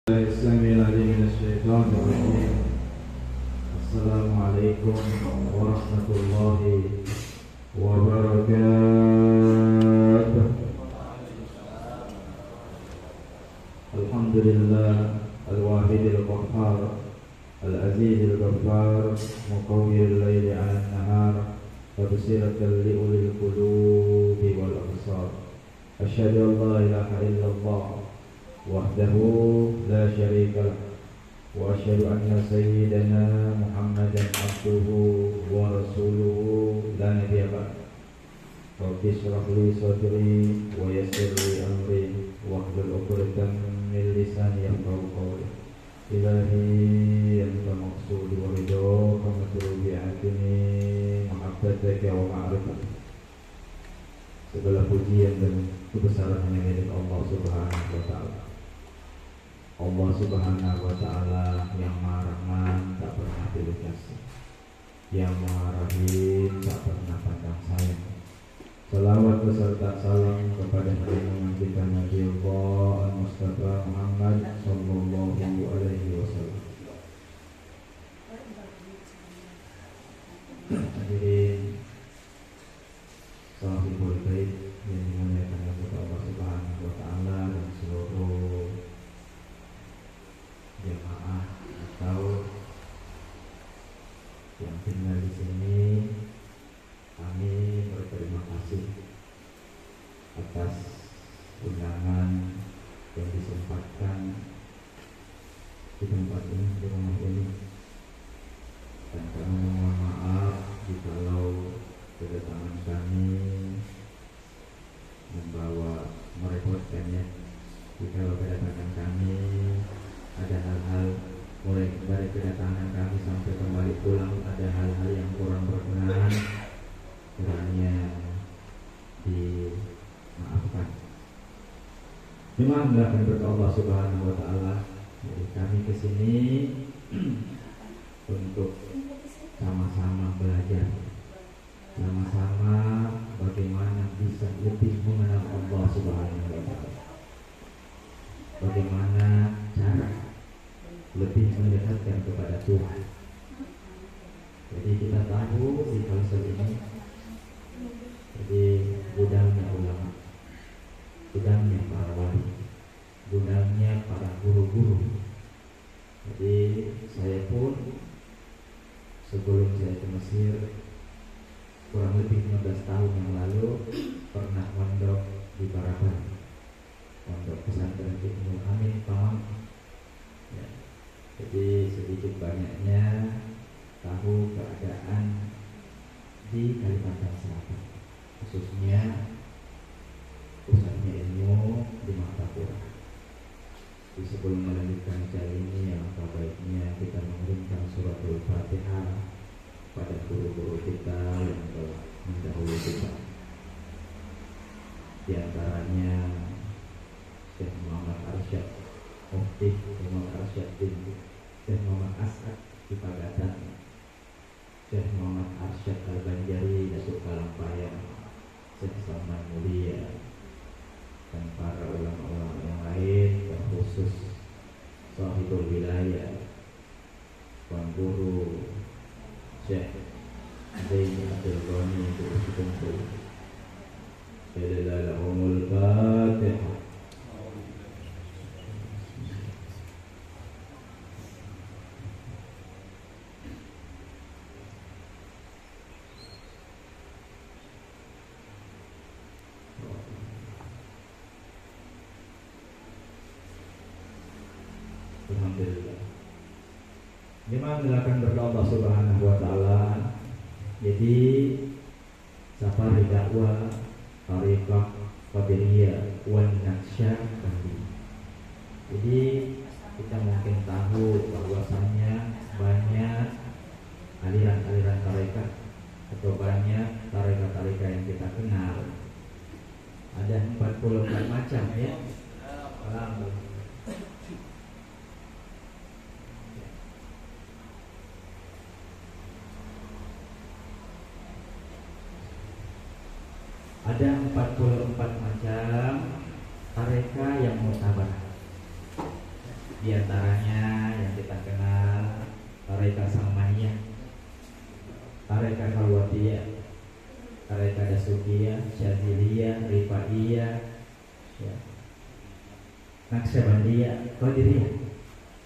السميع العليم من الشيطان الرجيم. السلام عليكم ورحمة الله وبركاته. الحمد لله الواحد القهار العزيز الغفار مقوي الليل على النهار وبصيرة لأولي القلوب والأبصار. أشهد أن لا إله إلا الله وحده لا شريك له وأشهد أن سيدنا محمدا عبده ورسوله لا نبي بعده. رب اشرح لي صدري ويسر لي أمري واحلل عقدة من لساني يفقهوا قولي. إلهي أنت مقصودي ورضاك مطلوبي عاتني محبتك ومعرفتك. Segala pujian dan kebesaran hanya milik Allah Subhanahu wa Ta'ala. Allah Subhanahu wa Ta'ala yang Maha Rahman, tak pernah pilih kasih, yang Maha Rahim, tak pernah pandang sayang. Salawat beserta salam kepada junjungan kita Nabi Allah Al-Mustafa Muhammad sallallahu alaihi wasallam. Hadirin Sahibul Bait yang dimuliakan oleh Allah Subhanahu wa Ta'ala dan seluruh jemaah atau yang tinggal di sini, kami berterima kasih atas undangan yang disempatkan di tempat ini, di rumah ini, dan kami mohon maaf jikalau kedatangan kami membawa merepotkan ya. Jika kedatangan kami ada hal-hal mulai dari kedatangan kami sampai kembali pulang ada hal-hal yang kurang berkenan, kiranya dimaafkan. Dimaafkan berkat Allah Subhanahu wa Ta'ala. Jadi kami kesini untuk sama-sama belajar, sama-sama bagaimana bisa lebih mengenal Allah Subhanahu wa Ta'ala, bagaimana cara lebih mendekatkan kepada Tuhan. Jadi kita tahu di fase ini, jadi gudangnya ulama, gudangnya para wali, gudangnya para guru-guru. Jadi saya pun sebelum saya ke Mesir kurang lebih 15 tahun yang lalu pernah mondok di Baraban, pondok pesantren Ibnu Amin Pamang. Ya. Jadi sedikit banyaknya tahu keadaan di Kalimantan Selatan, khususnya pusatnya ilmu di Martapura. Jadi sebelum melanjutkan acara ini, alangkah baiknya kita mengirimkan surat Al-Fatihah pada guru-guru kita yang telah mendahului kita. Di antaranya Syekh Muhammad Arsyad Mufti, Syekh Muhammad Arsyad Binti, Syekh Muhammad As'ad di Pagatan, Syekh Muhammad Arsyad Al-Banjari Datuk Kalampayan, Syekh Salman Mulia, dan para ulama-ulama yang lain, terkhusus Sahibul Wilayah, Tuan Guru Syekh Zaini Abdul Ghani untuk kumpul. Bismillahirrahmanirrahim. Fatihah. Alhamdulillah. Dimanggalkan berdoa Allah Subhanahu wa Ta'ala. Jadi safari dakwah Tariqah Qadiriyah wan Naqsyabandi. Jadi kita mungkin tahu bahwasanya banyak aliran-aliran tarekat atau banyak tarekat-tarekat yang kita kenal. Ada 44 macam ya. Alhamdulillah. Ada 44 macam tarekat yang mutabar. Di antaranya yang kita kenal tarekat Salmaniyah, tarekat Khalwatiyah, tarekat Dasukiyah, Syadziliyah, Rifaiyah, ya, Naqsyabandiyah, Qadiriyah,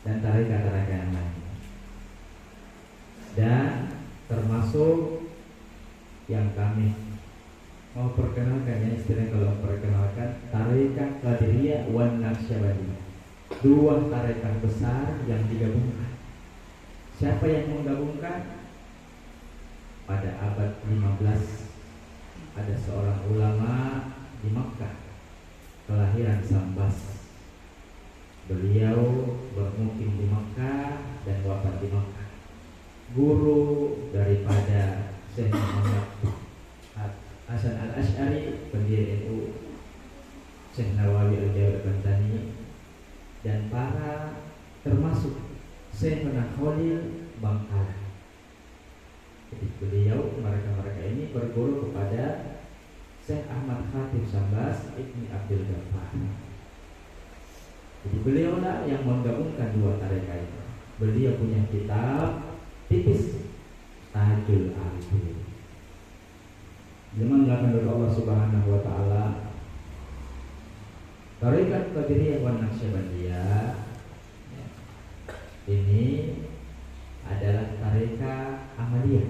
dan tarekat-tarekat yang lain. Dan termasuk yang kami mau perkenalkan, ya istilahnya kalau perkenalkan, tarekat Qadiriyah wan Naqsyabandiyah, dua tarekat besar yang digabungkan. Siapa yang menggabungkan? Pada abad 15 ada seorang ulama di Makkah, kelahiran Sambas. Beliau bermukim di Makkah dan wafat di Makkah. Guru daripada Syekh Muhammad Hasan Al-Asy'ari, pendiri NU, Syekh Nawawi Al-Bantani, dan para termasuk Syekh Khalil Bangkalan. Jadi beliau, mereka ini berguru kepada Syekh Ahmad Khatib Sambas Ibni Abdul Ghaffar. Jadi beliaulah yang menggabungkan dua tarekat itu. Beliau punya kitab tipis, Tajul Arifin. Dimenggakan oleh Allah Subhanahu wa taala. Tarekat Qadiriyah wan Naqsyabandiyah ini adalah tarekat amaliyah,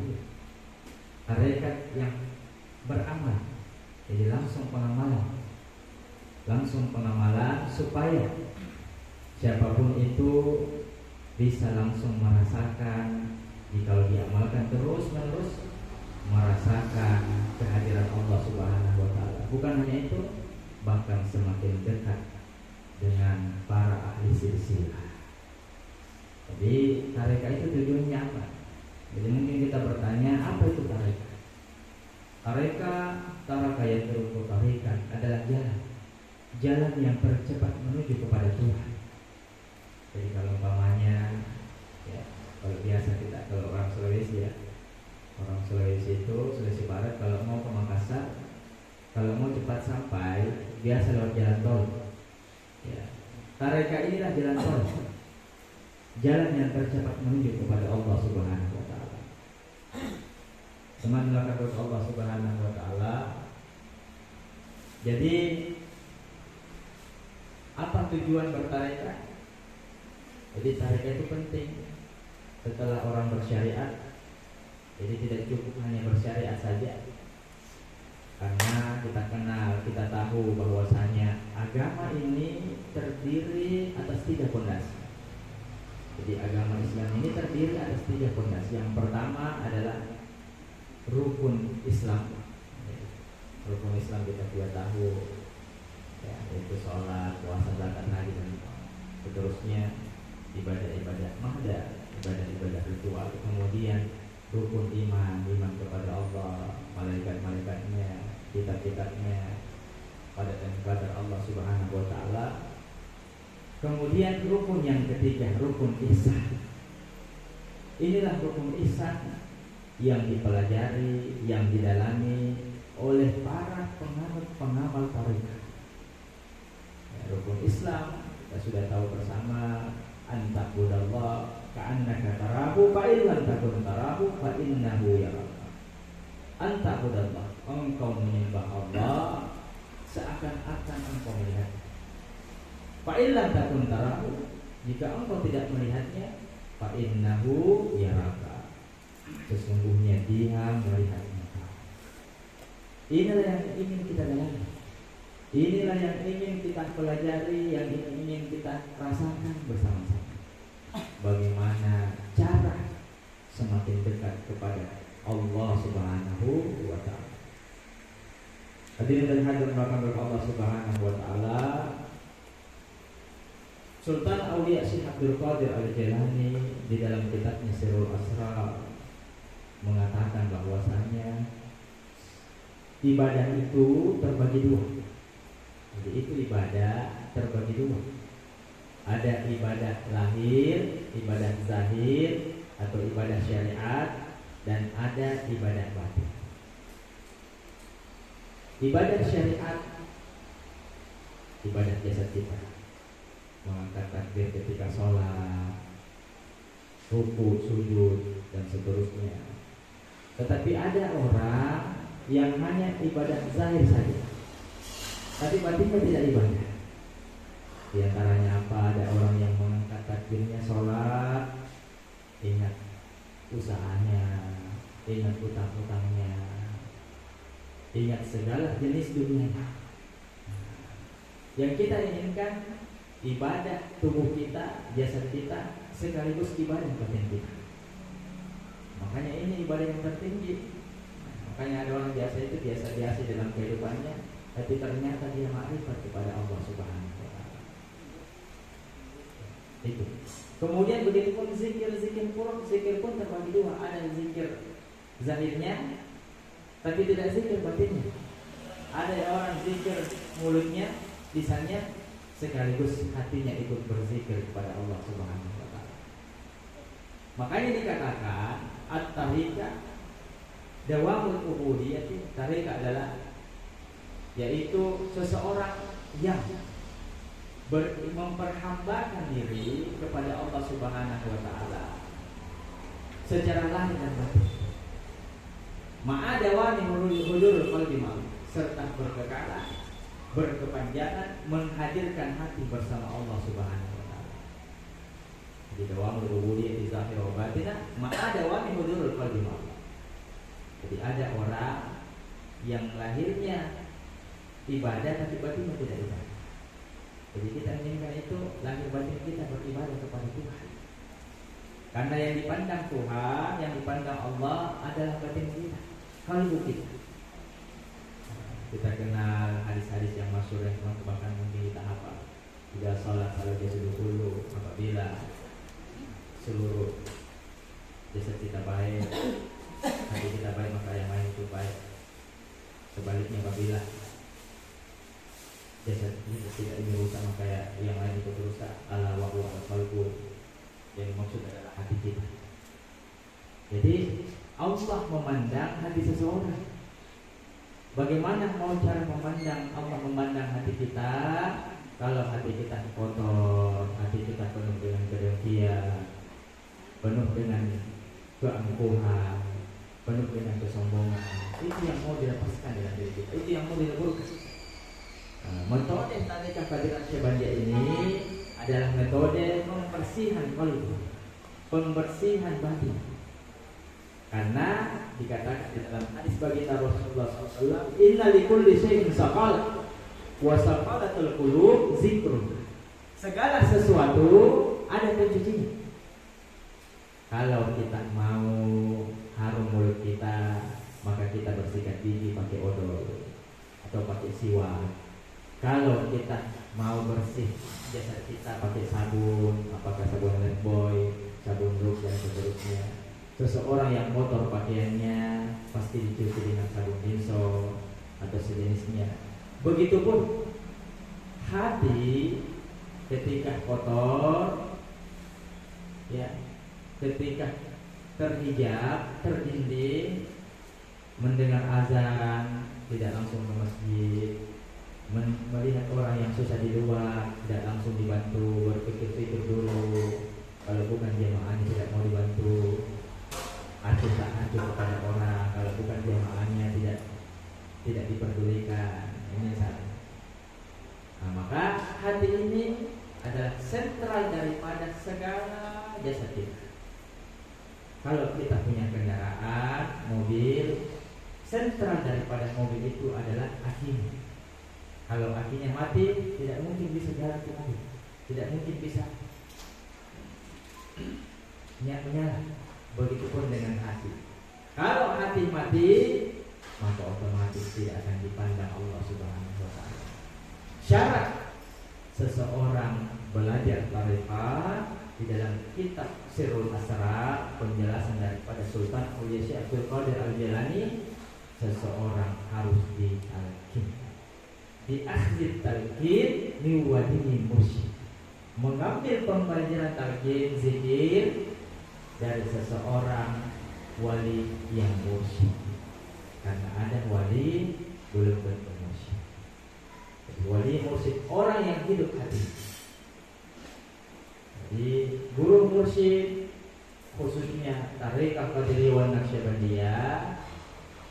tarekat yang beramal. Jadi langsung pengamalan supaya siapapun itu bisa langsung merasakan, jika diamalkan terus-menerus, merasakan kehadiran Allah Subhanahu wa taala. Bukan hanya itu, bahkan semakin dekat dengan para ahli silsilah. Jadi tarekat itu tujuannya apa? Jadi mungkin kita bertanya, apa itu tarekat? Tarekat yang terukur tarekat adalah jalan yang tercepat menuju kepada Tuhan. Jadi kalau umpamanya, ya, kalau biasa kita, kalau orang Sulawesi ya, orang Sulawesi itu, Sulawesi Barat, kalau mau ke Makassar, kalau mau cepat sampai, biasa lewat jalan tol. Ya. Tarekat inilah jalan tol, jalan yang tercepat menuju kepada Allah Subhanahu wa taala. Semangat kepada Allah Subhanahu wa taala. Jadi apa tujuan bertarekat? Jadi tarekat itu penting setelah orang bersyariat. Jadi tidak cukup hanya bersyariat saja, karena kita kenal, kita tahu bahwasanya agama ini terdiri atas 3 pondasi. Jadi agama Islam ini terdiri atas 3 pondasi. Yang pertama adalah rukun Islam. Rukun Islam kita sudah tahu, ya, yaitu sholat, puasa, zakat, haji, dan seterusnya, ibadah-ibadah mahda, ibadah-ibadah ritual. Kemudian rukun iman kepada Allah, malaikat-malaikatnya, kitab-kitabnya, pada dan kepada Allah Subhanahu wa taala. Kemudian rukun yang ketiga, rukun ihsan. Inilah rukun ihsan yang dipelajari, yang didalami oleh para pengamal tarekat. Ya, rukun Islam kita sudah tahu bersama, anta'budallah ka'annaka tarahu fa illam takun tarahu fa innahu yaraka. Anta'budallah, engkau menyembah Allah seakan-akan engkau melihat. Fa illam takun tarahu, jika engkau tidak melihatnya, fa innahu yaraka, sesungguhnya Dia melihat engkau. Inilah yang ingin kita dalami, inilah yang ingin kita pelajari, yang ingin kita rasakan bersama-sama. Bagaimana cara semakin dekat kepada Allah Subhanahu wa ta'ala. Hadirin dan hadirat rahmat Allah Subhanahu wa ta'ala. Sultan Aulia Syekh Abdul Qadir Al-Jailani di dalam kitabnya Sirrul Asrar mengatakan bahwasanya ibadah itu terbagi 2. Jadi itu ibadah terbagi 2. Ada ibadah lahir, ibadah zahir atau ibadah syariat, dan ada ibadah batin. Ibadah syariat, ibadah jasad kita. mengangkat takbir ketika sholat, ruku, sujud, dan seterusnya. Tetapi ada orang yang hanya ibadah zahir saja, tapi batinnya tidak ibadah. Di antaranya apa? Ada orang yang mengangkat takbirnya sholat, ingat usahanya, ingat utang-utangnya, ingat segala jenis dunia. Yang kita inginkan ibadah tubuh kita, jasad kita, sekaligus ibadah batin kita. Makanya ini ibadah yang tertinggi. Makanya ada orang biasa itu biasa-biasa dalam kehidupannya, tapi ternyata dia makrifat kepada Allah Subhanahu wa Ta'ala. Itu. Kemudian begitu pun zikir pun terbagi dua. Ada zikir zahirnya, tapi tidak zikir batinnya. Ada orang zikir mulutnya, lisannya, sekaligus hatinya ikut berzikir kepada Allah Subhanahu wa Ta'ala. Makanya dikatakan at-tariqah dawamul ubudiyah. Tariqah adalah yaitu seseorang yang memperhambakan diri kepada Allah Subhanahu wa Ta'ala secara lahir dan batin. Ma'adawani hudurul qalbi ma'am, serta berkekalan, berkepanjangan menghadirkan hati bersama Allah Subhanahu wa Ta'ala. Jadi dawamul ubudiyah di zahir wa batinah ma'adawani hudurul qalbi ma'am. Jadi ada orang yang lahirnya ibadah tapi batinnya tidak ibadah. Jadi kita inginkan itu lahir batin kita beribadah kepada Tuhan. Karena yang dipandang Tuhan, yang dipandang Allah adalah batin kita, kalbu kita. Kita kenal hadis-hadis yang masyhur yang bahkan mungkin kita hafal. Jika salat jasad kullu, apabila seluruh jasad kita baik, hati kita baik, maka yang lain itu baik. Sebaliknya apabila jasad kita tidak ini rusak, maka yang lain itu rusak. Ala wa huwa al-qalbu, yang dimaksud adalah hati kita. Jadi Allah memandang hati seseorang. Bagaimana mau cara memandang Allah memandang hati kita? Kalau hati kita kotor, hati kita penuh dengan kedengkian, penuh dengan keangkuhan, penuh dengan kesombongan, itu yang mau dilepaskan dalam diri kita, itu yang mau dileburkan. Metode tariqah Fadilah Syahbandiyah ini adalah metode pembersihan qalbu, pembersihan batin. Karena dikatakan di dalam hadis baginda Rasulullah SAW, inna likulli syai'in saqal wa saqalatul qulub zikrun. Segala sesuatu ada pencucinya. Kalau kita mau harum mulut kita, maka kita bersihkan gigi pakai odol atau pakai siwak. Kalau kita mau bersih jasad kita pakai sabun, apakah sabun Lifebuoy, sabun Lux dan seterusnya. Seseorang yang kotor pakaiannya pasti dicuci dengan sabun Dinso atau sejenisnya. Begitupun hati ketika kotor, ya, ketika terhijab, terdinding, mendengar azan tidak langsung ke masjid, melihat orang yang susah di luar tidak langsung dibantu, berpikir-pikir dulu. Kalau bukan jemaahnya tidak mau dibantu, acuh tak acuh kepada orang. Kalau bukan jemaahnya tidak diperdulikan. Ini salah. Nah, maka hati ini adalah sentral daripada segala jasa kita. Kalau kita punya kendaraan, mobil, sentral daripada mobil itu adalah akinya. Kalau akinya mati, tidak mungkin bisa jalan ke mobil, tidak mungkin bisa menyala. Begitupun dengan hati. Kalau hati mati, maka otomatis tidak akan dipandang Allah Subhanahu wa Ta'ala. Syarat seseorang belajar tariqah di dalam kitab Sirrul Asrar, penjelasan daripada Sultan Aulia Syekh Abdul Qadir Al-Jilani, seseorang harus ditalqin. Di akhir talqin miwadini mursyid, mengambil pembelajaran talqin zikir dari seseorang wali yang mursyid. Karena ada wali belum tentu mursyid. Wali mursyid orang yang hidup hati. mursyid khususnya Tarekat Qadiriyah wan Naqsyabandiyah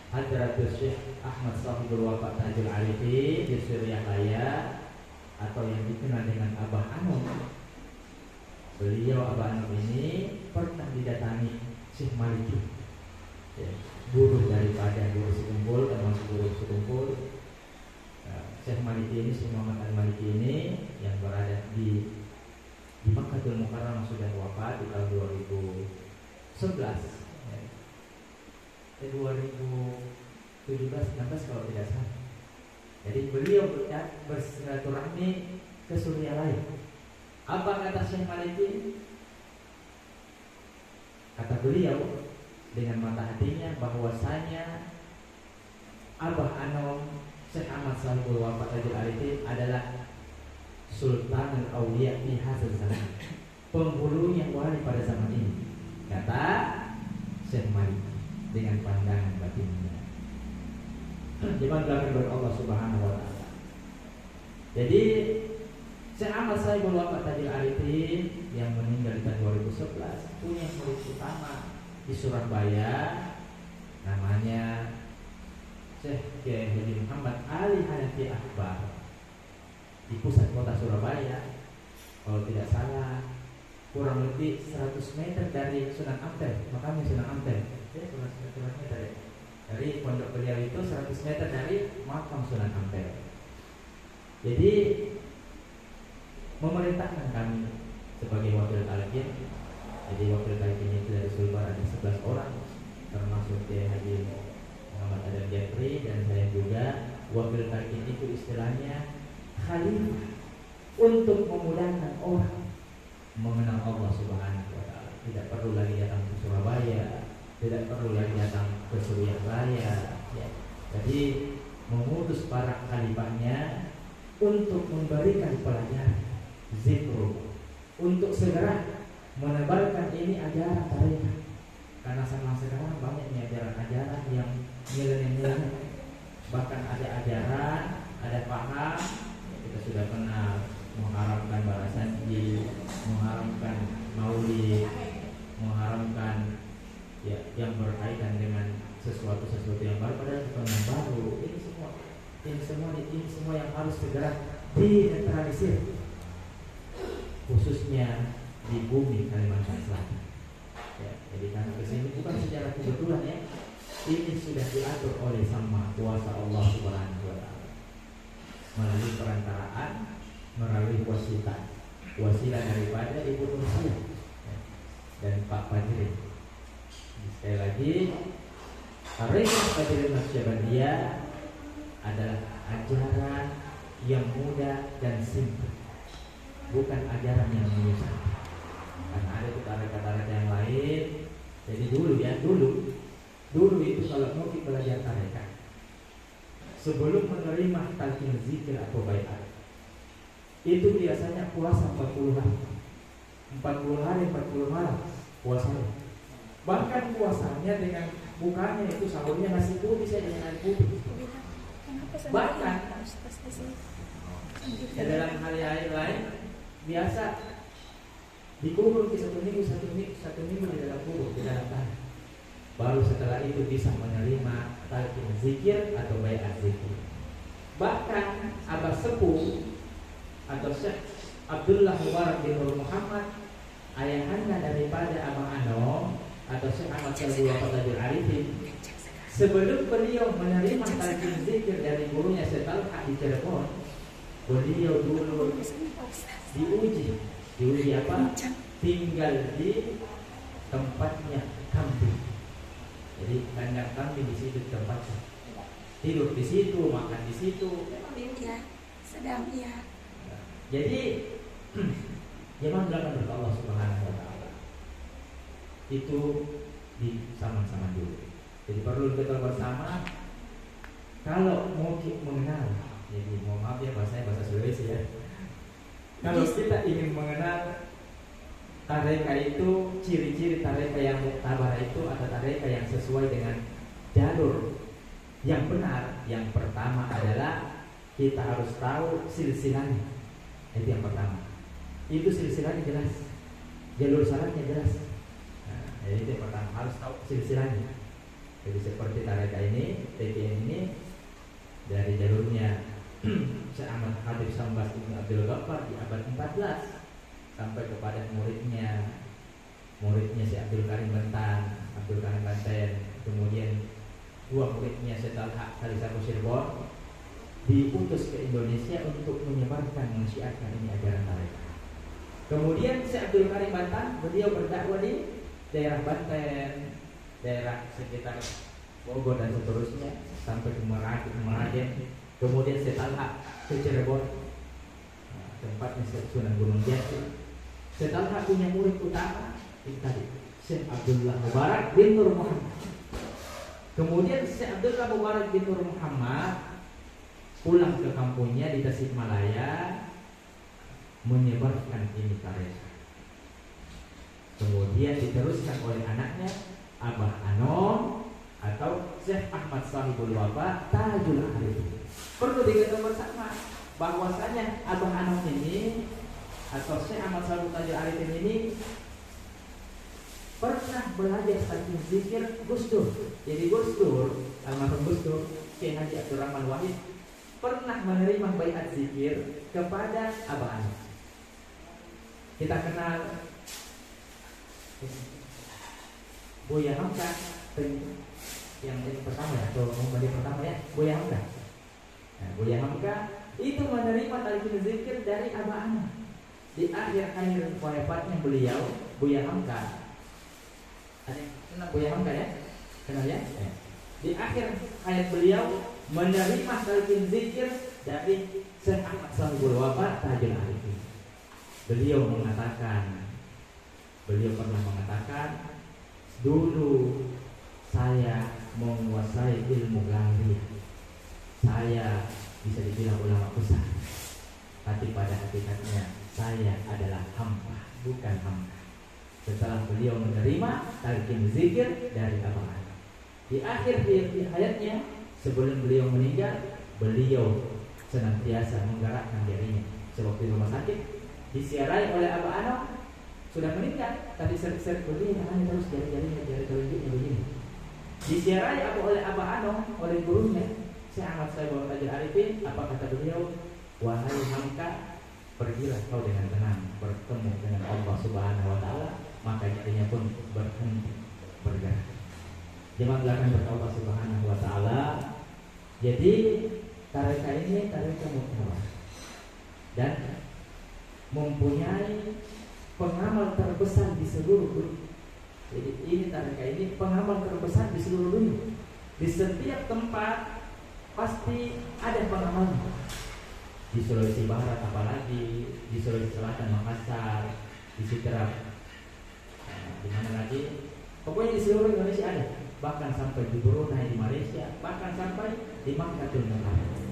Hadratus Syekh Ahmad Sahibul Wafa Tajul Arifin di Suriah Raya atau yang dikenal dengan Abah Anom. Beliau Abah Anom ini pernah didatangi Syekh Maliki, ya, guru daripada guru Sekumpul, termasuk guru Sekumpul. Syekh Maliki ini, Syekh Muhammad Al-Maliki ini yang berada di Makkatul Mukarramah sudah wafat di tahun 2011. 2017-16 kalau tidak salah. Jadi beliau bersilaturahmi ke Suriah lain. Apa kata Syekh Maliki? Kata beliau dengan mata hatinya bahwasanya Abah Anom Syekh Ahmad Sahibul Wafa Tajul Arifin adalah Sultanul Auliya fi hadzal zaman, penghulunya wali pada zaman ini, kata Syekh Maliki dengan pandangan batinnya. Jangan belakang dari Allah Subhanahu wa taala. Jadi Syekh Ahmad Sahibul Wafa Tajul Arifin yang meninggal di tahun 2011 punya murid utama di Surabaya, namanya Syekh Kiai Haji Muhammad Ali Hanafi Akbar di pusat kota Surabaya. Kalau tidak salah kurang lebih 100 meter dari Sunan Ampel, makamnya Sunan Ampel. Ya, 100 meter ya. Dari pondok beliau itu 100 meter dari makam Sunan Ampel. Jadi memerintahkan kami sebagai wakil talqin. Jadi wakil talqin itu dari Sulbar ada 11 orang, termasuk Kiai Haji Muhammad Adam Jafri dan saya juga. Wakil talqin itu istilahnya khalifah untuk memudahkan orang mengenal Allah Subhanahu wa taala. Tidak perlu lagi datang ke Surabaya, tidak perlu lagi datang ke Suriah Raya, ya. Jadi mengutus para khalifahnya untuk memberikan pelajaran zikru, untuk segera menebarkan ini ajaran tarekat. Karena sama sekarang banyak ajaran-ajaran yang nilai-nilai, bahkan ada ajaran, ada paham. Kita sudah pernah mengharamkan balasan di, mengharamkan maulid, mengharamkan ya yang berkaitan dengan sesuatu yang baru, padahal bukan yang baru. Ini semua yang harus segera dinetralisir, khususnya di bumi Kalimantan Selatan. Ya, jadi kami kesini bukan secara kebetulan ya. Ini sudah diatur oleh Sama Kuasa Allah Subhanahu wa taala melalui perantaraan, melalui wasilah daripada Ibu Nursia dan Pak Fajri. Sekali lagi, Tarekat Qadiriyah Naqsyabandiyah adalah ajaran yang mudah dan simpel, bukan ajaran yang menyusahkan. Karena ada tarekat-tarekat yang lain. Jadi dulu itu kalau mau kita belajar tarekat, sebelum menerima talqin zikir atau baiat, itu biasanya puasa 40 hari, 40 hari 40 malam puasanya. Bahkan puasanya dengan bukanya itu sahurnya nasi putih saya dengan air putih. Bahkan dalam hari-hari lain biasa dikubur di satu minggu di dalam kubur, di dalam tanah. Baru setelah itu bisa menerima talqin zikir atau baiat zikir. Bahkan Abah Sepuh atau Syekh Abdullah Mubarak bin Nur Muhammad, ayahanda daripada Abah Anom atau Syekh Ahmad Sahibul Wafa Tajul Arifin, sebelum beliau menerima talqin zikir dari gurunya Syekh Talha di Cirebon, beliau dulu diuji apa? Tinggal di tempatnya kambing. Jadi kandang kambing di situ tempatnya. Tidur di situ, makan di situ. Ya, sedang ya. Jadi zaman belakang Allah Subhanahu wa taala itu di sama-sama dulu. Jadi perlu kita bersama kalau mau mengenal. Jadi mohon maaf ya bahasa Sulawesi ya. Kalau kita ingin mengenal tarekat itu, ciri-ciri tarekat yang muktabar itu atau tarekat yang sesuai dengan jalur yang benar, yang pertama adalah kita harus tahu silsilahnya. Itu yang pertama. Itu silsilahnya jelas. jalur syaratnya jelas. Nah, jadi itu yang pertama harus tahu silsilahnya. Jadi seperti tarekat ini, TPN ini dari jalurnya Syekh Ahmad Habib Sambas Ibnu Abdul Ghaffar di abad 14 sampai kepada muridnya Syekh Abdul Karim Banten, kemudian dua muridnya Syekh Talha Kalisako Cirebon diutus ke Indonesia untuk menyebarkan mensiarkan ini ajaran tarekat. Kemudian Syekh Abdul Karim Banten beliau berdakwah di daerah Banten, daerah sekitar Bogor dan seterusnya sampai ke Merapen. Kemudian Syekh Talha ke Cirebon, tempatnya Sunan Gunung Jati. Syekh Talha punya murid utama itu tadi Syekh Abdullah Mubarak bin Nur Muhammad. Kemudian Syekh Abdullah Mubarak bin Nur Muhammad pulang ke kampungnya di Tasikmalaya menyebarkan ini tarekat. Kemudian diteruskan oleh anaknya Abah Anom atau Syekh Ahmad Sahibul Wafa Tajul Arif. Perlu diketahui bersama bahwasanya Abah Anom ini atau Syekh Ahmad Sahibul Tajul Arif ini pernah belajar tajwid zikir Gus Dur. Jadi Gus Dur, almarhum Gus Dur, Syekh Haji Abdurrahman Wahid pernah menerima baiat zikir kepada Abah Anom. Kita kenal Buya Hamka yang ini pertama ya, atau yang pertama ya, Buya Hamka. Nah, Buya Hamka itu menerima talqin zikir dari Abah Anom. Di akhir wafatnya beliau, Buya Hamka. Ada yang kenal Buya Hamka ya? Kenal ya? Di akhir hayat beliau menerima talqin zikir dari Syekh Ahmad Sahibul Wafa Tajul Arif. Beliau pernah mengatakan, dulu saya menguasai ilmu lahiriah, saya bisa dibilang ulama besar, tapi pada hakikatnya saya adalah hamba, bukan hamba. Setelah beliau menerima talqin zikir dari Abah Anom, di akhir hayatnya sebelum beliau meninggal, beliau senantiasa menggerakkan dirinya. Sewaktu di rumah sakit disiarai oleh Abah Anom, sudah meninggal, tapi sering begini, tangannya terus jari telunjuknya begini. Disiarai oleh Abah Anom, oleh gurunya Syekh Ahmad Sahibul Tajul Arifin. Apa kata beliau? Wahai Hamka, pergilah kau dengan tenang bertemu dengan Allah Subhanahu Wa Taala. Maka jadinya pun berhenti bergerak. Dia menggerakkan kepada Allah Subhanahu Wa Taala. Jadi tarekat ini tarekat mutawatir dan mempunyai pengamal terbesar di seluruh dunia. Jadi ini tarekat ini pengamal terbesar di seluruh dunia. Di setiap tempat pasti ada pengamalnya. Di Sulawesi Barat apalagi, di Sulawesi Selatan Makassar, di Sidrap, di mana lagi? Pokoknya di seluruh Indonesia ada. Bahkan sampai di Brunei, di Malaysia, bahkan sampai di Makkatul Mukarramah.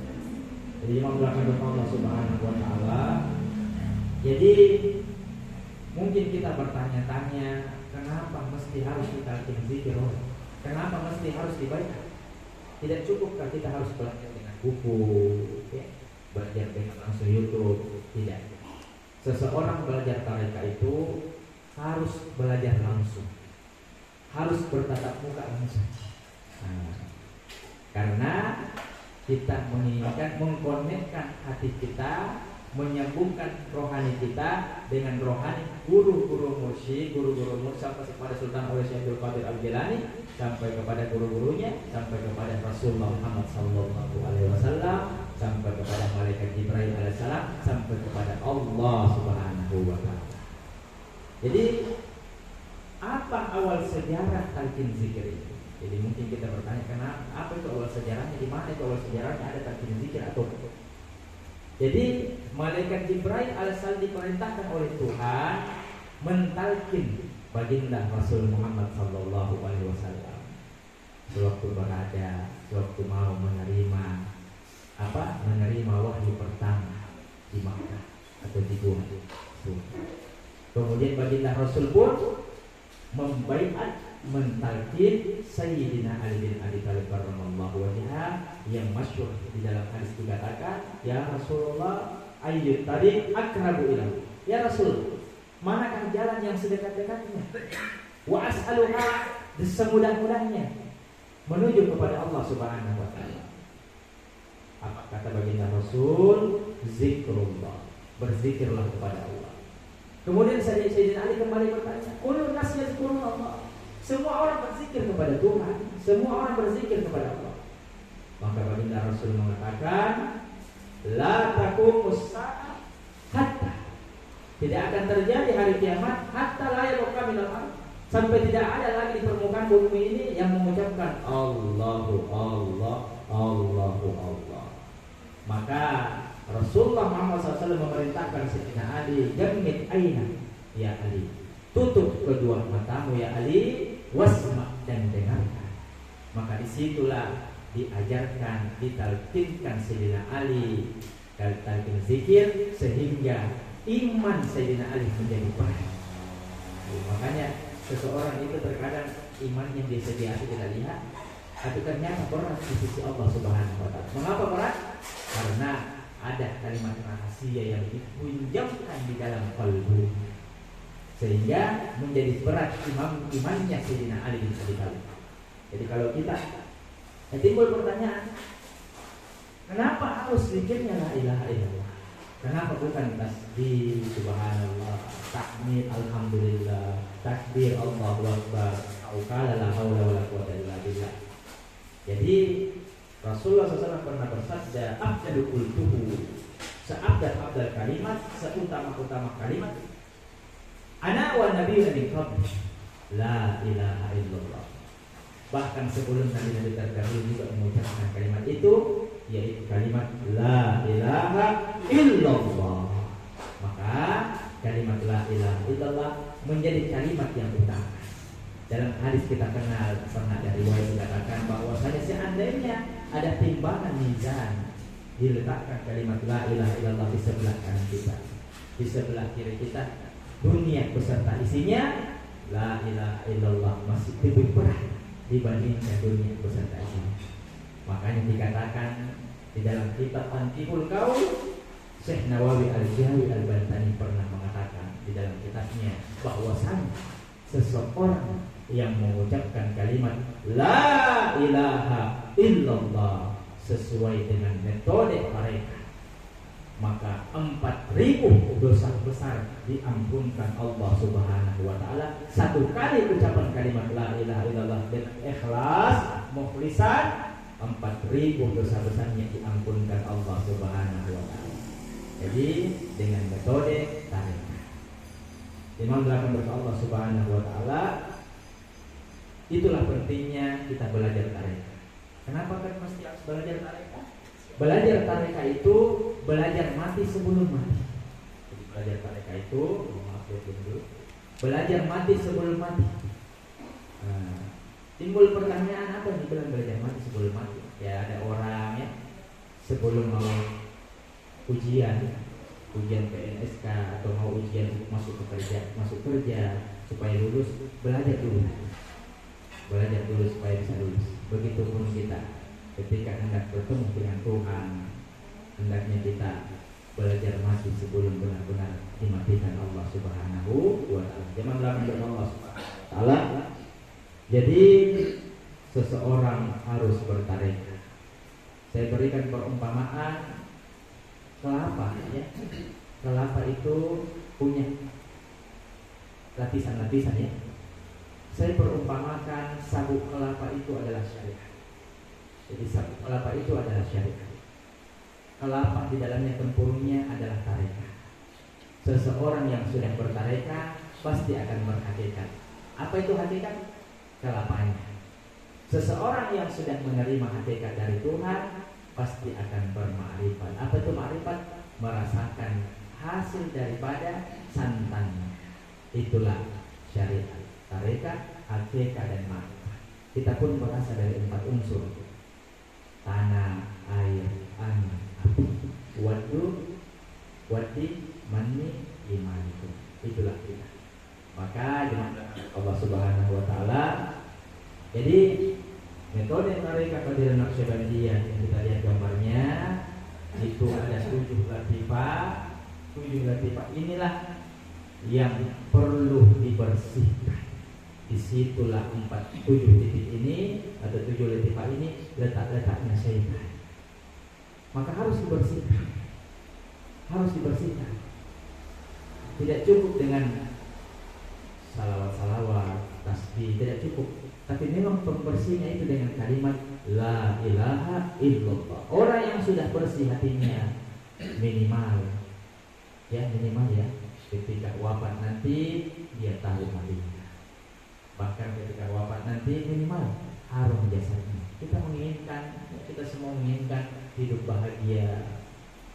Jadi menggunakan Allah Subhanahu Wa Taala. Jadi mungkin kita bertanya-tanya, kenapa mesti harus kita zikir? Kenapa mesti harus dibaca? Tidak cukupkah kita harus belajar dengan buku, ya? Belajar dengan langsung YouTube? Tidak. Seseorang belajar tarekat itu harus belajar langsung, harus bertatap muka langsung. Karena kita menginginkan mengkonekkan hati kita, menyambungkan rohani kita dengan rohani guru-guru mursyid, sampai kepada Sultan Syekh Abdul Qadir Al-Jilani, sampai kepada guru-gurunya, sampai kepada Rasulullah Muhammad SAW, sampai kepada malaikat Jibril alaihissalam, sampai kepada Allah Subhanahu Wa Taala. Jadi apa awal sejarah talqin zikir itu? Jadi mungkin kita bertanya, kenapa? Apa itu awal sejarahnya? Di mana itu awal sejarahnya ada talqin zikir atau? Jadi malaikat Jibril alaihissalam diperintahkan oleh Tuhan mentalkin baginda Rasul Muhammad sallallahu alaihi wasallam. Sewaktu berada, sewaktu mau menerima wahyu pertama di Makkah atau di Gua. Kemudian baginda Rasul pun membaiat mentalkin Sayyidina Ali bin Abi Thalib radhiyallahu anhu yang masyhur di dalam hadis dikatakan, ya Rasulullah ayyut tadi akrabu ilahu. Ya Rasul, Manakah jalan yang sedekat-dekatnya? Wa as'aluha, semudah-mudahnya menuju kepada Allah Subhanahu wa taala. Apa kata baginda Rasul? Zikrullah, berzikirlah kepada Allah. Kemudian Sayyidina Ali kembali bertanya, kullu nas yazkurullah. Semua orang berzikir kepada Tuhan, semua orang berzikir kepada Allah. Maka baginda Rasul mengatakan, la taqumus sa'a hatta, tidak akan terjadi hari kiamat hatta la yabqa minal ardh, sampai tidak ada lagi di permukaan bumi ini yang mengucapkan Allahu Allah, Allahu Allah. Maka Rasulullah Muhammad SAW memerintahkan Sayyidina Ali, jammid aina ya Ali, tutup kedua matamu ya Ali, wasma, dan dengarkan. Maka disitulah diajarkan, ditalkinkan Sayyidina Ali talqin zikir, sehingga iman Sayyidina Ali menjadi baik. Makanya seseorang itu terkadang imannya biasa biasa kita lihat, tapi ternyata berat di sisi Allah Subhanahu wa taala. Mengapa berat? Karena ada kalimat rahasia yang dipunjamkan di dalam kalbu, sehingga menjadi berat imannya Sayyidina Ali bin Abi Thalib. Jadi kalau kita timbul pertanyaan, kenapa harus zikirnya la ilaha illallah? Kenapa bukan tasbih, subhanallah, tahmid, alhamdulillah, takbir, Allahu akbar, atau qala la haula wala quwwata illa billah? Jadi Rasulullah SAW pernah bersabda, afdalu qultuhu, seabdal kalimat, seutama-utama kalimat, ana wa nabiyyuna min qabl, la ilaha illallah. Bahkan sebelum nabi-nabi terdahulu juga mengucapkan kalimat itu, yaitu kalimat la ilaha illallah. Maka kalimat la ilaha illallah menjadi kalimat yang utama. Dalam hadis kita kenal, pernah dari riwayat dikatakan bahwasanya seandainya ada timbangan mizan, diletakkan kalimat la ilaha illallah di sebelah kanan kita, di sebelah kiri kita dunia beserta isinya, la ilaha illallah masih lebih berat dibandingkan dunia beserta isinya. Makanya dikatakan di dalam kitab Tanqihul Qaul, Syekh Nawawi Al-Jawi Al-Bantani pernah mengatakan di dalam kitabnya bahwasanya seseorang yang mengucapkan kalimat la ilaha illallah sesuai dengan metode mereka, maka 4.000 dosa besar diampunkan Allah Subhanahu wa taala. Satu kali ucapan kalimat la ilaha illallah dengan ikhlas, mukhlisan, 4.000 dosa besarnya diampunkan Allah Subhanahu wa taala. Jadi dengan metode tarekat. Imam belakang berkata Allah Subhanahu wa taala, itulah pentingnya kita belajar tarekat. Kenapa kan mesti harus belajar tarekat? Belajar tarekat itu belajar mati sebelum mati. Jadi belajar tarekat itu, maaf ya dulu, belajar mati sebelum mati. Timbul pertanyaan, apa nih bilang belajar mati sebelum mati? Ya ada orang ya sebelum mau ujian PNSK atau mau ujian masuk kerja supaya lulus, belajar dulu supaya bisa lulus. Begitupun kita ketika hendak bertemu dengan Tuhan, hendaknya kita belajar mati sebelum benar-benar dimatikan Allah Subhanahu wa taala. Jangan melakukan Allah Subhanahu wa taala. Jadi seseorang harus bertarekat. Saya berikan perumpamaan kelapa ya. Kelapa itu punya lapisan-lapisan ya. Saya perumpamakan sabuk kelapa itu adalah syariat. Jadi sabuk kelapa itu adalah syariat. Kelapa di dalamnya tempurungnya adalah tarekat. Seseorang yang sudah bertarekat pasti akan berhakikat. Apa itu hakikat? Kelapanya. Seseorang yang sudah menerima hakikat dari Tuhan pasti akan bermakrifat. Apa itu makrifat? Merasakan hasil daripada santannya. Itulah syariat. Tarekat, hakikat, dan makrifat. Kita pun berasal dari 4 unsur: tanah, air, angin, api. Wadi, mani, iman itu. Itulah kita. Maka dengan Allah Subhanahu wa taala. Jadi metode tarekat Qadiriyah Naqsyabandiyah yang kita lihat gambarnya itu ada 7 latifah. 7 latifah inilah yang perlu dibersihkan. Disitulah 7 titik ini atau 7 letipa ini letak-letaknya syaitan. Maka harus dibersihkan. Harus dibersihkan. Tidak cukup dengan salawat-salawat, tasbih, tidak cukup. Tapi memang pembersihnya itu dengan kalimat La ilaha illallah. Orang yang sudah bersih hatinya minimal ya, ketika wafat nanti dia tahu hatinya. Bahkan ketika wafat nanti minimal harum jasadnya. Kita semua menginginkan hidup bahagia,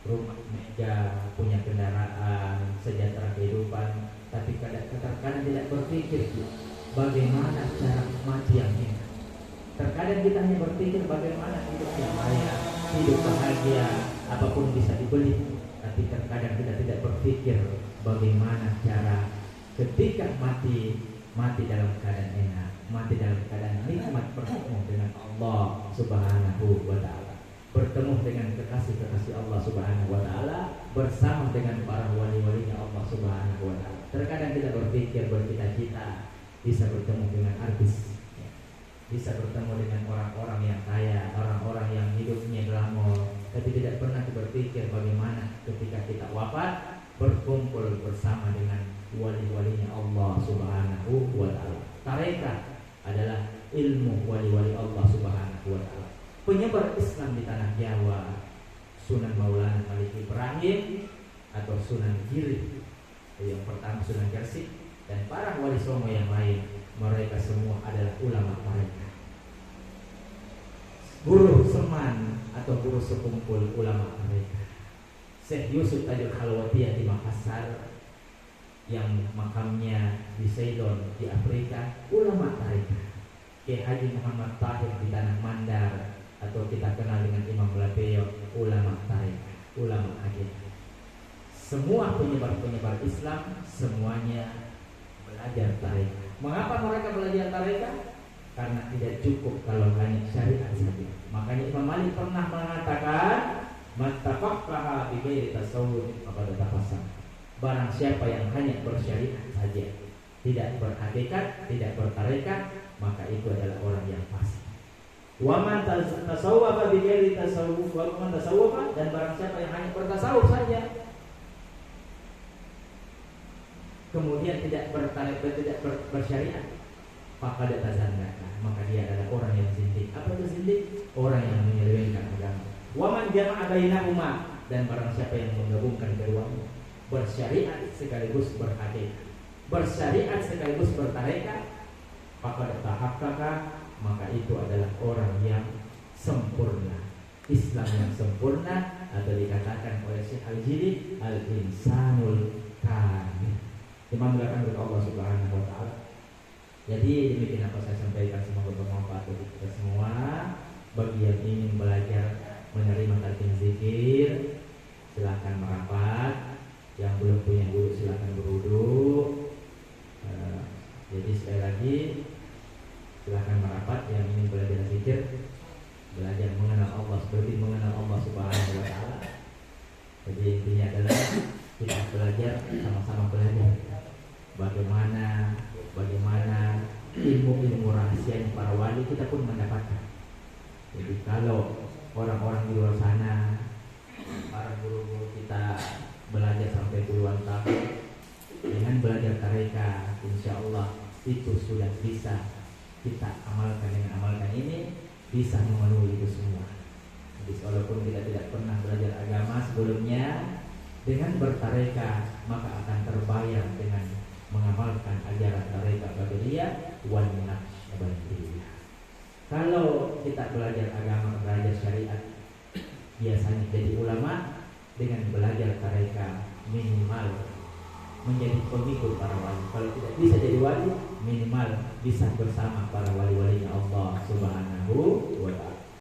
rumah mega, punya kendaraan, sejahtera kehidupan. Tapi kadang-kadang tidak berpikir bagaimana cara mati yang enak. Terkadang kita hanya berpikir bagaimana hidup yang layak, hidup bahagia, apapun bisa dibeli. Tapi terkadang kita tidak berpikir bagaimana cara ketika mati dalam keadaan enak, mati dalam keadaan nikmat, bertemu dengan Allah Subhanahu wa ta'ala, bertemu dengan kekasih-kekasih Allah Subhanahu wa ta'ala, bersama dengan para wali-walinya Allah Subhanahu wa ta'ala. Terkadang kita berpikir, bercita-cita bisa bertemu dengan artis, bisa bertemu dengan orang-orang yang kaya, orang-orang yang hidupnya glamor, tapi tidak pernah berpikir bagaimana ketika kita wafat berkumpul bersama dengan wali-walinya Allah Subhanahu wa ta'ala. Tarekat adalah ilmu wali-wali Allah Subhanahu wa ta'ala. Penyebar Islam di tanah Jawa, Sunan Maulana Malik Ibrahim atau Sunan Giri, yang pertama Sunan Gresik, dan para wali songo yang lain, mereka semua adalah ulama mereka. Guru seman atau guru sekumpul ulama mereka. Syekh Yusuf Tajul Khalwatiyah di Makassar, yang makamnya di Ceylon di Afrika, ulama mereka. Kiai Haji Muhammad Tahir di Tanah Mandar, atau kita kenal dengan Imam Labeo, ulama mereka, ulama hakikat. Semua penyebar Islam semuanya belajar tarekat. Mengapa mereka belajar tarekat? Karena tidak cukup kalau hanya syariat saja. Makanya Imam Malik pernah mengatakan, "Man tafaqaha bi ghairi tasawwuf faqad tafasaq." Barang siapa yang hanya bersyariat saja, tidak berhakikat, tidak bertarekat, maka itu adalah orang yang fasik. Wa man tasawwafa bi ghairi tasawwuf wa man tasawwafa, dan barang siapa yang hanya bertasawuf saja, kemudian tidak bersyariat, maka ada tazandaka, maka dia adalah orang yang zindik. Apa itu zindik? Orang yang menyelewengkan agama. Wa man jama'a bainahuma, dan barang siapa yang menggabungkan keduanya, bersyariat sekaligus berhakikat, bersyariat sekaligus bertarekat, maka tahaqqaqa, maka itu adalah orang yang sempurna, Islam yang sempurna, atau dikatakan oleh Syekh Al-Jili al-insanul kamil. Imam belakang dari Allah Subhanahu wa ta'ala. Jadi demikian apa saya sampaikan, semoga bermanfaat bagi kita semua. Bagi yang ingin belajar menerima talqin zikir, silakan merapat. Yang belum punya wudu silakan berwudu. Jadi sekali lagi silakan merapat yang ingin belajar zikir, belajar mengenal Allah seperti mengenal Allah Subhanahu wa ta'ala. Jadi intinya adalah kita belajar, sama-sama belajar bagaimana ilmu rahasia para wali kita pun mendapatkan. Jadi kalau orang-orang di luar sana, para guru-guru kita belajar sampai puluhan tahun, dengan belajar tarekat, insya Allah itu sudah bisa kita amalkan. Dengan amalkan ini bisa memenuhi itu semua. Jadi walaupun kita tidak pernah belajar agama sebelumnya, dengan bertarekat maka akan terbayar dengan mengamalkan ajaran tarekat Qadiriyah wal Naqsyabandiyah. Kalau kita belajar agama, belajar syariat, biasanya jadi ulama. Dengan belajar tarekat minimal menjadi pengikut para wali. Kalau tidak bisa jadi wali, minimal bisa bersama para wali-walinya Allah Subhanahu wa ta'ala.